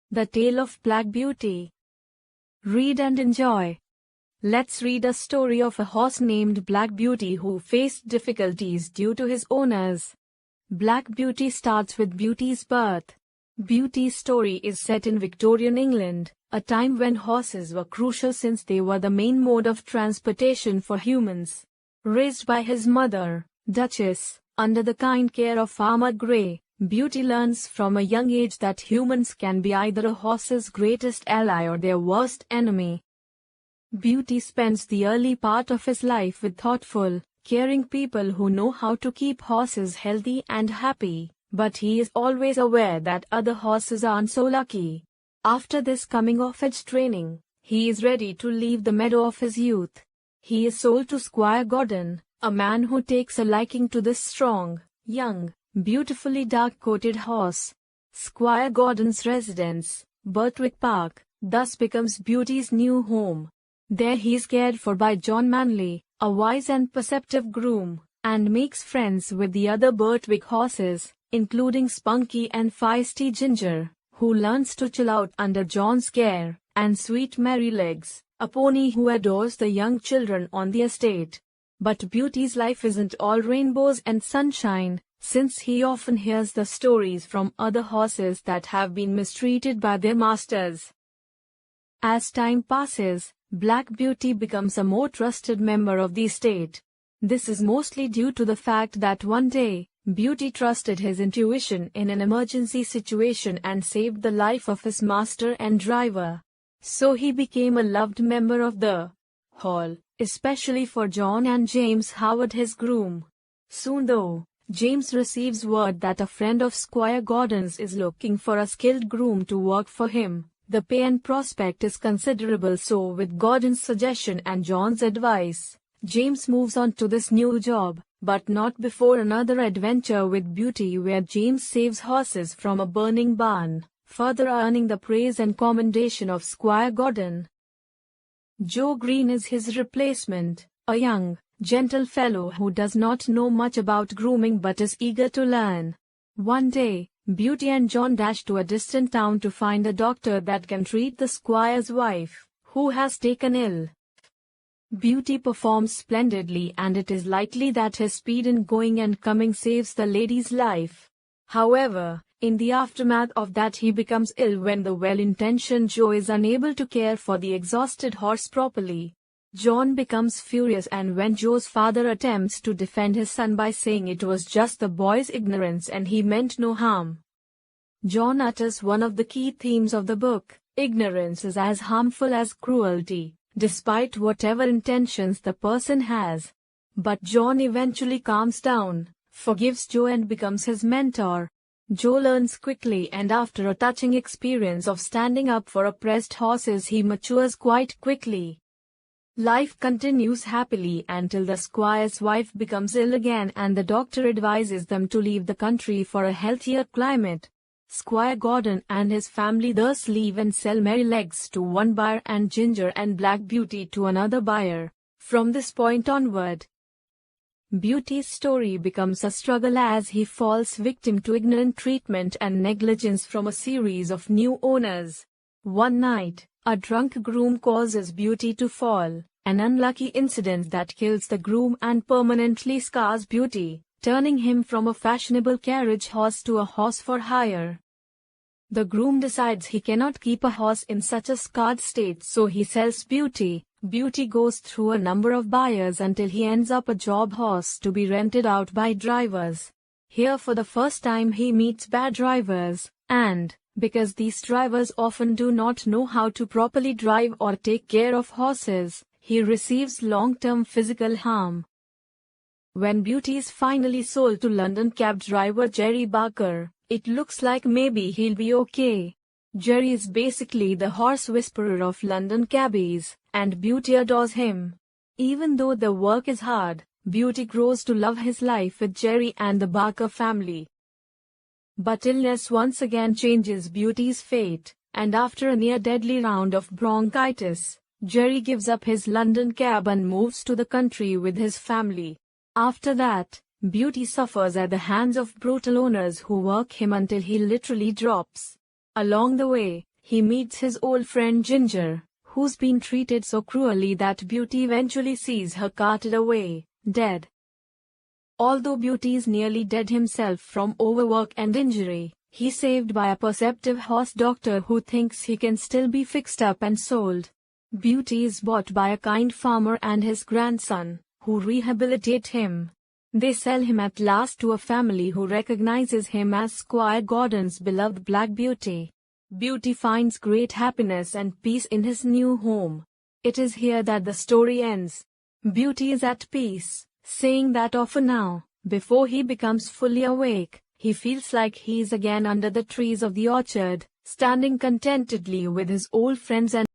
The Tale of Black Beauty. Read and enjoy. Let's read a story of a horse named Black Beauty who faced difficulties due to his owners. Black Beauty starts with Beauty's birth. Beauty's story is set in Victorian England, a time when horses were crucial since they were the main mode of transportation for humans. Raised by his mother, Duchess, under the kind care of Farmer Gray, Beauty learns from a young age that humans can be either a horse's greatest ally or their worst enemy. Beauty spends the early part of his life with thoughtful, caring people who know how to keep horses healthy and happy, but he is always aware that other horses aren't so lucky. After this coming-of-age training, he is ready to leave the meadow of his youth. He is sold to Squire Gordon, a man who takes a liking to this strong, young, beautifully dark-coated horse. Squire Gordon's residence, Birtwick Park, thus becomes Beauty's new home. There he is cared for by John Manley, a wise and perceptive groom, and makes friends with the other Birtwick horses, including Spunky and feisty Ginger, who learns to chill out under John's care, and Sweet Merrylegs, a pony who adores the young children on the estate. But Beauty's life isn't all rainbows and sunshine, since he often hears the stories from other horses that have been mistreated by their masters. As time passes, Black Beauty becomes a more trusted member of the estate. This is mostly due to the fact that one day, Beauty trusted his intuition in an emergency situation and saved the life of his master and driver. So he became a loved member of the hall, especially for John and James Howard, his groom. Soon though, James receives word that a friend of Squire Gordon's is looking for a skilled groom to work for him. The pay and prospect is considerable, so with Gordon's suggestion and John's advice, James moves on to this new job, but not before another adventure with Beauty where James saves horses from a burning barn, further earning the praise and commendation of Squire Gordon. Joe Green is his replacement, a young, gentle fellow who does not know much about grooming but is eager to learn. One day, Beauty and John dash to a distant town to find a doctor that can treat the squire's wife, who has taken ill. Beauty performs splendidly, and it is likely that his speed in going and coming saves the lady's life. However, in the aftermath of that he becomes ill when the well-intentioned Joe is unable to care for the exhausted horse properly. John becomes furious, and when Joe's father attempts to defend his son by saying it was just the boy's ignorance and he meant no harm, John utters one of the key themes of the book: ignorance is as harmful as cruelty, despite whatever intentions the person has. But John eventually calms down, forgives Joe and becomes his mentor. Joe learns quickly, and after a touching experience of standing up for oppressed horses he matures quite quickly. Life continues happily until the squire's wife becomes ill again and the doctor advises them to leave the country for a healthier climate. Squire Gordon and his family thus leave and sell Merrylegs to one buyer and Ginger and Black Beauty to another buyer. From this point onward, Beauty's story becomes a struggle as he falls victim to ignorant treatment and negligence from a series of new owners. One night, a drunk groom causes Beauty to fall, an unlucky incident that kills the groom and permanently scars Beauty, turning him from a fashionable carriage horse to a horse for hire. The groom decides he cannot keep a horse in such a scarred state, so he sells Beauty. Beauty goes through a number of buyers until he ends up a job horse to be rented out by drivers. Here for the first time he meets bad drivers, and because these drivers often do not know how to properly drive or take care of horses, he receives long-term physical harm. When Beauty is finally sold to London cab driver Jerry Barker, it looks like maybe he'll be okay. Jerry is basically the horse whisperer of London cabbies, and Beauty adores him. Even though the work is hard, Beauty grows to love his life with Jerry and the Barker family. But illness once again changes Beauty's fate, and after a near-deadly round of bronchitis, Jerry gives up his London cab and moves to the country with his family. After that, Beauty suffers at the hands of brutal owners who work him until he literally drops. Along the way, he meets his old friend Ginger, who's been treated so cruelly that Beauty eventually sees her carted away, dead. Although Beauty is nearly dead himself from overwork and injury, he's saved by a perceptive horse doctor who thinks he can still be fixed up and sold. Beauty is bought by a kind farmer and his grandson, who rehabilitate him. They sell him at last to a family who recognizes him as Squire Gordon's beloved Black Beauty. Beauty finds great happiness and peace in his new home. It is here that the story ends. Beauty is at peace, saying that for now, before he becomes fully awake, he feels like he is again under the trees of the orchard, standing contentedly with his old friends and